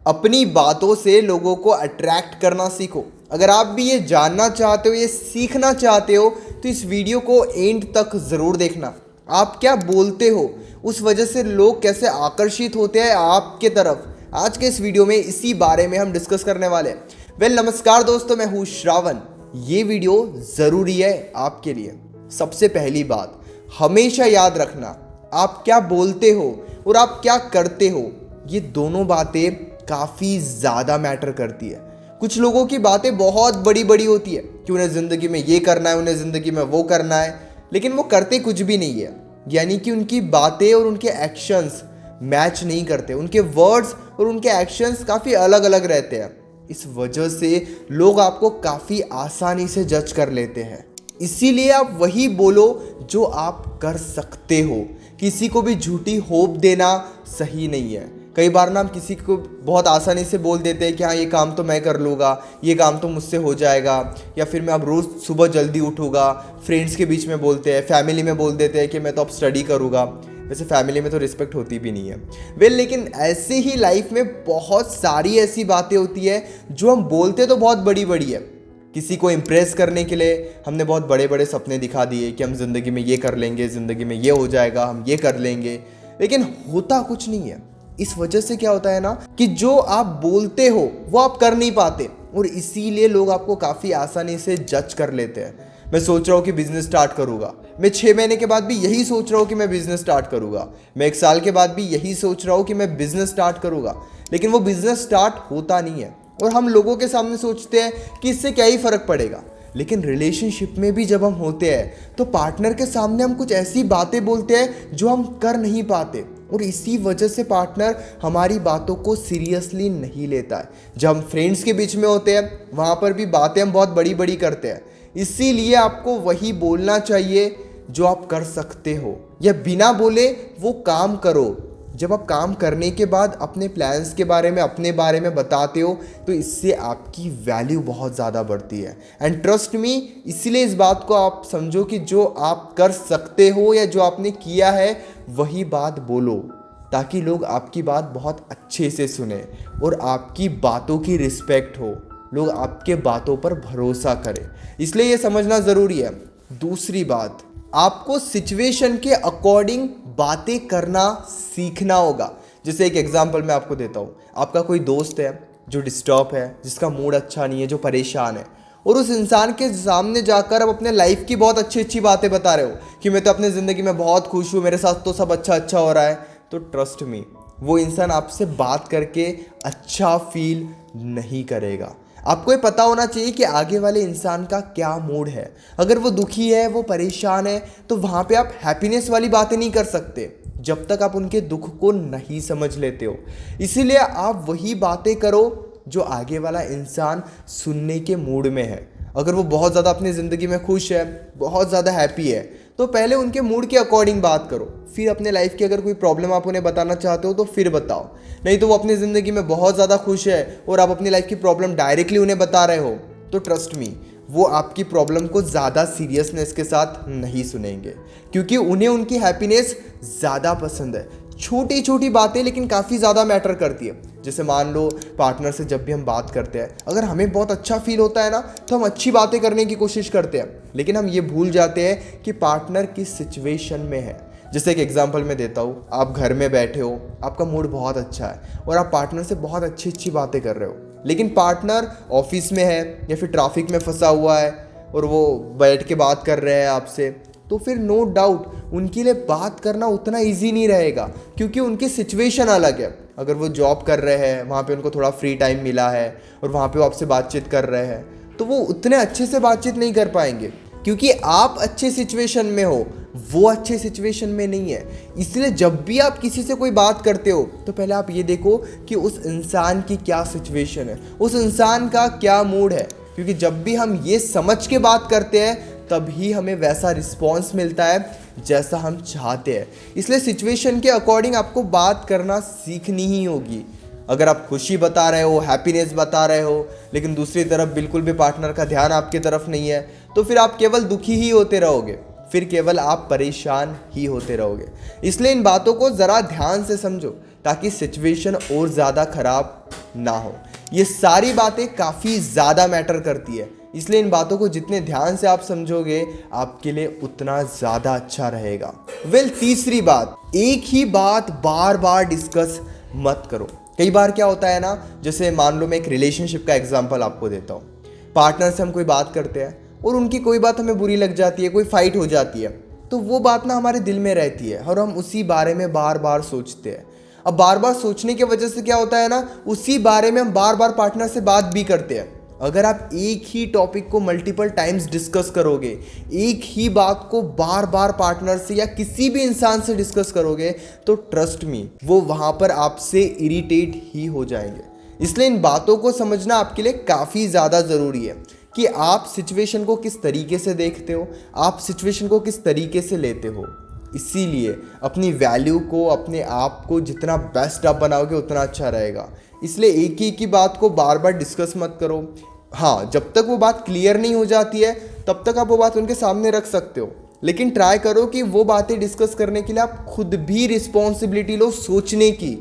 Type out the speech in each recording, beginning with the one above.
अपनी बातों से लोगों को अट्रैक्ट करना सीखो। अगर आप भी ये जानना चाहते हो, ये सीखना चाहते हो, तो इस वीडियो को एंड तक ज़रूर देखना। आप क्या बोलते हो, उस वजह से लोग कैसे आकर्षित होते हैं आपके तरफ। आज के इस वीडियो में इसी बारे में हम डिस्कस करने वाले हैं। नमस्कार दोस्तों, मैं हूँ श्रावण। ये वीडियो ज़रूरी है आपके लिए। सबसे पहली बात, हमेशा याद रखना, आप क्या बोलते हो और आप क्या करते हो, ये दोनों बातें काफ़ी ज़्यादा मैटर करती है। कुछ लोगों की बातें बहुत बड़ी बड़ी होती है कि उन्हें ज़िंदगी में ये करना है, उन्हें ज़िंदगी में वो करना है, लेकिन वो करते कुछ भी नहीं है। यानी कि उनकी बातें और उनके एक्शंस मैच नहीं करते, उनके वर्ड्स और उनके एक्शंस काफ़ी अलग अलग रहते हैं। इस वजह से लोग आपको काफ़ी आसानी से जज कर लेते हैं। इसीलिए आप वही बोलो जो आप कर सकते हो। किसी को भी झूठी होप देना सही नहीं है। कई बार ना हम किसी को बहुत आसानी से बोल देते हैं कि हाँ, ये काम तो मैं कर लूँगा, ये काम तो मुझसे हो जाएगा, या फिर मैं अब रोज़ सुबह जल्दी उठूँगा। फ्रेंड्स के बीच में बोलते हैं, फैमिली में बोल देते हैं कि मैं तो अब स्टडी करूँगा। वैसे फैमिली में तो रिस्पेक्ट होती भी नहीं है। लेकिन ऐसे ही लाइफ में बहुत सारी ऐसी बातें होती है जो हम बोलते तो बहुत बड़ी बड़ी है। किसी को इम्प्रेस करने के लिए हमने बहुत बड़े बड़े सपने दिखा दिए कि हम ज़िंदगी में ये कर लेंगे, ज़िंदगी में ये हो जाएगा, हम ये कर लेंगे, लेकिन होता कुछ नहीं है। इस वजह से क्या होता है ना कि जो आप बोलते हो वो आप कर नहीं पाते, और इसीलिए लोग आपको काफ़ी आसानी से जज कर लेते हैं। मैं सोच रहा हूँ कि बिज़नेस स्टार्ट करूँगा, मैं 6 महीने के बाद भी यही सोच रहा हूँ कि मैं बिज़नेस स्टार्ट करूँगा, मैं 1 साल के बाद भी यही सोच रहा हूँ कि मैं बिज़नेस स्टार्ट करूँगा, लेकिन वो बिज़नेस स्टार्ट होता नहीं है। और हम लोगों के सामने सोचते हैं कि इससे क्या ही फ़र्क पड़ेगा। लेकिन रिलेशनशिप में भी जब हम होते हैं तो पार्टनर के सामने हम कुछ ऐसी बातें बोलते हैं जो हम कर नहीं पाते, और इसी वजह से पार्टनर हमारी बातों को सीरियसली नहीं लेता है। जब हम फ्रेंड्स के बीच में होते हैं वहाँ पर भी बातें हम बहुत बड़ी बड़ी करते हैं। इसीलिए आपको वही बोलना चाहिए जो आप कर सकते हो, या बिना बोले वो काम करो। जब आप काम करने के बाद अपने प्लान्स के बारे में, अपने बारे में बताते हो, तो इससे आपकी वैल्यू बहुत ज़्यादा बढ़ती है। एंड ट्रस्ट मी, इसलिए इस बात को आप समझो कि जो आप कर सकते हो या जो आपने किया है वही बात बोलो, ताकि लोग आपकी बात बहुत अच्छे से सुने और आपकी बातों की रिस्पेक्ट हो, लोग आपके बातों पर भरोसा करें। इसलिए ये समझना ज़रूरी है। दूसरी बात, आपको सिचुएशन के अकॉर्डिंग बातें करना सीखना होगा। जैसे एक एग्जांपल मैं आपको देता हूँ। आपका कोई दोस्त है जो डिस्टर्ब है, जिसका मूड अच्छा नहीं है, जो परेशान है, और उस इंसान के सामने जाकर आप अपने लाइफ की बहुत अच्छी अच्छी बातें बता रहे हो कि मैं तो अपनी ज़िंदगी में बहुत खुश हूँ, मेरे साथ तो सब अच्छा अच्छा हो रहा है, तो ट्रस्ट मी, वो इंसान आपसे बात करके अच्छा फील नहीं करेगा। आपको ये पता होना चाहिए कि आगे वाले इंसान का क्या मूड है। अगर वो दुखी है, वो परेशान है, तो वहाँ पे आप हैप्पीनेस वाली बातें नहीं कर सकते जब तक आप उनके दुख को नहीं समझ लेते हो। इसीलिए आप वही बातें करो जो आगे वाला इंसान सुनने के मूड में है। अगर वो बहुत ज़्यादा अपनी ज़िंदगी में खुश है, बहुत ज़्यादा हैप्पी है, तो पहले उनके मूड के अकॉर्डिंग बात करो। फिर अपने लाइफ की अगर कोई प्रॉब्लम आप उन्हें बताना चाहते हो तो फिर बताओ। नहीं तो वो अपनी ज़िंदगी में बहुत ज़्यादा खुश है और आप अपनी लाइफ की प्रॉब्लम डायरेक्टली उन्हें बता रहे हो, तो ट्रस्ट मी, वो आपकी प्रॉब्लम को ज़्यादा सीरियसनेस के साथ नहीं सुनेंगे, क्योंकि उन्हें उनकी हैप्पीनेस ज़्यादा पसंद है। छोटी छोटी बातें लेकिन काफ़ी ज़्यादा मैटर करती है। जैसे मान लो, पार्टनर से जब भी हम बात करते हैं, अगर हमें बहुत अच्छा फील होता है ना, तो हम अच्छी बातें करने की कोशिश करते हैं, लेकिन हम ये भूल जाते हैं कि पार्टनर किस सिचुएशन में है। जैसे एक एग्जांपल मैं देता हूँ। आप घर में बैठे हो, आपका मूड बहुत अच्छा है और आप पार्टनर से बहुत अच्छी अच्छी बातें कर रहे हो, लेकिन पार्टनर ऑफिस में है या फिर ट्रैफिक में फंसा हुआ है और वो बैठ के बात कर रहे हैं आपसे, तो फिर नो डाउट उनके लिए बात करना उतना ईजी नहीं रहेगा, क्योंकि उनकी सिचुएशन अलग है। अगर वो जॉब कर रहे हैं, वहाँ पे उनको थोड़ा फ्री टाइम मिला है और वहाँ पे वो आपसे बातचीत कर रहे हैं, तो वो उतने अच्छे से बातचीत नहीं कर पाएंगे, क्योंकि आप अच्छे सिचुएशन में हो, वो अच्छे सिचुएशन में नहीं है। इसलिए जब भी आप किसी से कोई बात करते हो तो पहले आप ये देखो कि उस इंसान की क्या सिचुएशन है, उस इंसान का क्या मूड है, क्योंकि जब भी हम ये समझ के बात करते हैं तभी हमें वैसा रिस्पॉन्स मिलता है जैसा हम चाहते हैं। इसलिए सिचुएशन के अकॉर्डिंग आपको बात करना सीखनी ही होगी। अगर आप खुशी बता रहे हो, हैप्पीनेस बता रहे हो, लेकिन दूसरी तरफ बिल्कुल भी पार्टनर का ध्यान आपकी तरफ नहीं है, तो फिर आप केवल दुखी ही होते रहोगे, फिर केवल आप परेशान ही होते रहोगे। इसलिए इन बातों को ज़रा ध्यान से समझो, ताकि सिचुएशन और ज़्यादा ख़राब ना हो। ये सारी बातें काफ़ी ज़्यादा मैटर करती है, इसलिए इन बातों को जितने ध्यान से आप समझोगे आपके लिए उतना ज़्यादा अच्छा रहेगा। तीसरी बात, एक ही बात बार बार डिस्कस मत करो। कई बार क्या होता है ना, जैसे मान लो मैं एक रिलेशनशिप का एग्जांपल आपको देता हूँ। पार्टनर से हम कोई बात करते हैं और उनकी कोई बात हमें बुरी लग जाती है, कोई फाइट हो जाती है, तो वो बात ना हमारे दिल में रहती है और हम उसी बारे में बार बार सोचते हैं। अब बार बार सोचने की वजह से क्या होता है ना, उसी बारे में हम बार बार पार्टनर से बात भी करते हैं। अगर आप एक ही टॉपिक को मल्टीपल टाइम्स डिस्कस करोगे, एक ही बात को बार बार पार्टनर से या किसी भी इंसान से डिस्कस करोगे, तो ट्रस्ट मी वो वहाँ पर आपसे इरिटेट ही हो जाएंगे। इसलिए इन बातों को समझना आपके लिए काफ़ी ज़्यादा ज़रूरी है कि आप सिचुएशन को किस तरीके से देखते हो, आप सिचुएशन को किस तरीके से लेते हो। इसीलिए अपनी वैल्यू को, अपने आप को जितना बेस्ट आप बनाओगे उतना अच्छा रहेगा। इसलिए एक ही बात को बार बार डिस्कस मत करो। हाँ, जब तक वो बात क्लियर नहीं हो जाती है तब तक आप वो बात उनके सामने रख सकते हो, लेकिन ट्राई करो कि वो बातें डिस्कस करने के लिए आप खुद भी रिस्पॉन्सिबिलिटी लो सोचने की।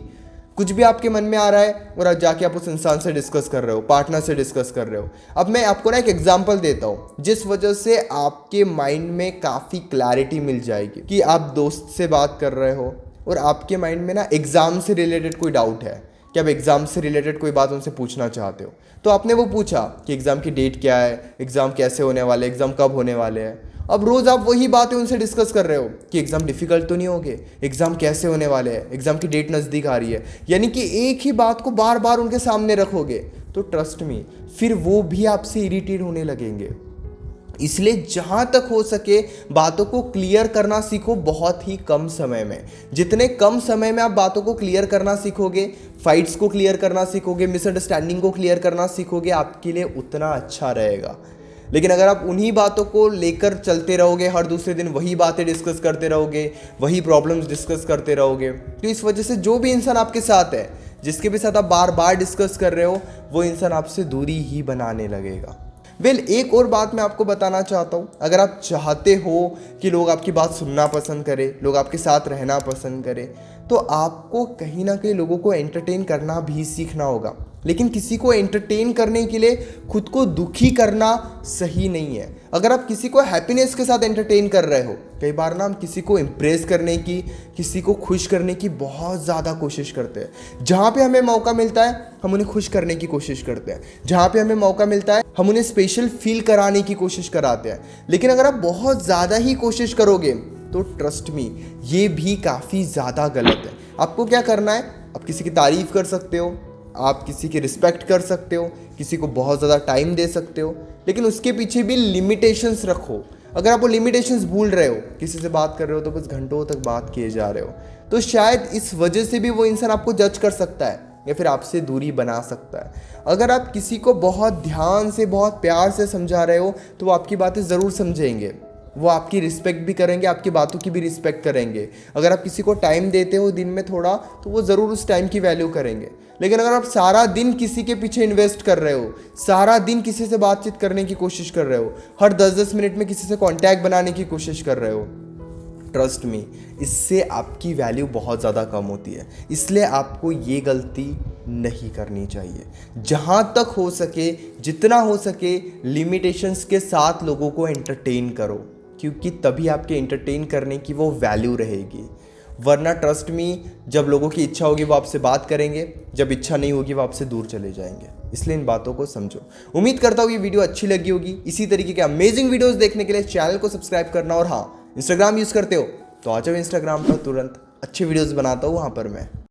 कुछ भी आपके मन में आ रहा है और आज जाके आप उस इंसान से डिस्कस कर रहे हो, पार्टनर से डिस्कस कर रहे हो। अब मैं आपको ना एक एग्जांपल देता हूँ जिस वजह से आपके माइंड में काफ़ी क्लैरिटी मिल जाएगी कि आप दोस्त से बात कर रहे हो और आपके माइंड में ना एग्ज़ाम से रिलेटेड कोई डाउट है कि आप एग्ज़ाम से रिलेटेड कोई बात उनसे पूछना चाहते हो। तो आपने वो पूछा कि एग्ज़ाम की डेट क्या है, एग्ज़ाम कैसे होने वाले, एग्ज़ाम कब होने वाले हैं। अब रोज़ आप वही बातें उनसे डिस्कस कर रहे हो कि एग्ज़ाम डिफ़िकल्ट तो नहीं होंगे, एग्ज़ाम कैसे होने वाले हैं, एग्ज़ाम की डेट नज़दीक आ रही है। यानी कि एक ही बात को बार बार उनके सामने रखोगे तो ट्रस्ट मी फिर वो भी आपसे इरिटेट होने लगेंगे। इसलिए जहाँ तक हो सके बातों को क्लियर करना सीखो बहुत ही कम समय में। जितने कम समय में आप बातों को क्लियर करना सीखोगे, फाइट्स को क्लियर करना सीखोगे, मिसअंडरस्टैंडिंग को क्लियर करना सीखोगे, आपके लिए उतना अच्छा रहेगा। लेकिन अगर आप उन्हीं बातों को लेकर चलते रहोगे, हर दूसरे दिन वही बातें डिस्कस करते रहोगे, वही प्रॉब्लम्स डिस्कस करते रहोगे, तो इस वजह से जो भी इंसान आपके साथ है, जिसके भी साथ आप बार बार डिस्कस कर रहे हो, वो इंसान आपसे दूरी ही बनाने लगेगा। एक और बात मैं आपको बताना चाहता हूँ। अगर आप चाहते हो कि लोग आपकी बात सुनना पसंद करें, लोग आपके साथ रहना पसंद करें, तो आपको कहीं ना कहीं लोगों को एंटरटेन करना भी सीखना होगा। लेकिन किसी को एंटरटेन करने के लिए खुद को दुखी करना सही नहीं है। अगर आप किसी को हैप्पीनेस के साथ एंटरटेन कर रहे हो, कई बार ना हम किसी को इम्प्रेस करने की, किसी को खुश करने की बहुत ज़्यादा कोशिश करते हैं। जहाँ पे हमें मौका मिलता है हम उन्हें खुश करने की कोशिश करते हैं, जहाँ पे हमें मौका मिलता है हम उन्हें स्पेशल फील कराने की कोशिश कराते हैं। लेकिन अगर आप बहुत ज़्यादा ही कोशिश करोगे तो ट्रस्ट मी ये भी काफ़ी ज़्यादा गलत है। आपको क्या करना है, आप किसी की तारीफ़ कर सकते हो, आप किसी की रिस्पेक्ट कर सकते हो, किसी को बहुत ज़्यादा टाइम दे सकते हो, लेकिन उसके पीछे भी लिमिटेशंस रखो। अगर आप वो लिमिटेशंस भूल रहे हो, किसी से बात कर रहे हो तो बस घंटों तक बात किए जा रहे हो, तो शायद इस वजह से भी वो इंसान आपको जज कर सकता है या फिर आपसे दूरी बना सकता है। अगर आप किसी को बहुत ध्यान से, बहुत प्यार से समझा रहे हो तो वो आपकी बातें ज़रूर समझेंगे, वो आपकी रिस्पेक्ट भी करेंगे, आपकी बातों की भी रिस्पेक्ट करेंगे। अगर आप किसी को टाइम देते हो दिन में थोड़ा, तो वो ज़रूर उस टाइम की वैल्यू करेंगे। लेकिन अगर आप सारा दिन किसी के पीछे इन्वेस्ट कर रहे हो, सारा दिन किसी से बातचीत करने की कोशिश कर रहे हो, हर 10-10 मिनट में किसी से कांटेक्ट बनाने की कोशिश कर रहे हो, ट्रस्ट मी इससे आपकी वैल्यू बहुत ज़्यादा कम होती है। इसलिए आपको ये गलती नहीं करनी चाहिए। जहाँ तक हो सके, जितना हो सके, लिमिटेशंस के साथ लोगों को एंटरटेन करो, क्योंकि तभी आपके एंटरटेन करने की वो वैल्यू रहेगी। वरना ट्रस्ट मी जब लोगों की इच्छा होगी वो आपसे बात करेंगे, जब इच्छा नहीं होगी वो आपसे दूर चले जाएंगे। इसलिए इन बातों को समझो। उम्मीद करता हूँ ये वीडियो अच्छी लगी होगी। इसी तरीके के अमेजिंग वीडियोस देखने के लिए चैनल को सब्सक्राइब करना, और हाँ, इंस्टाग्राम यूज़ करते हो तो आ जाओ इंस्टाग्राम पर, तुरंत अच्छे वीडियोस बनाता हूँ वहाँ पर मैं।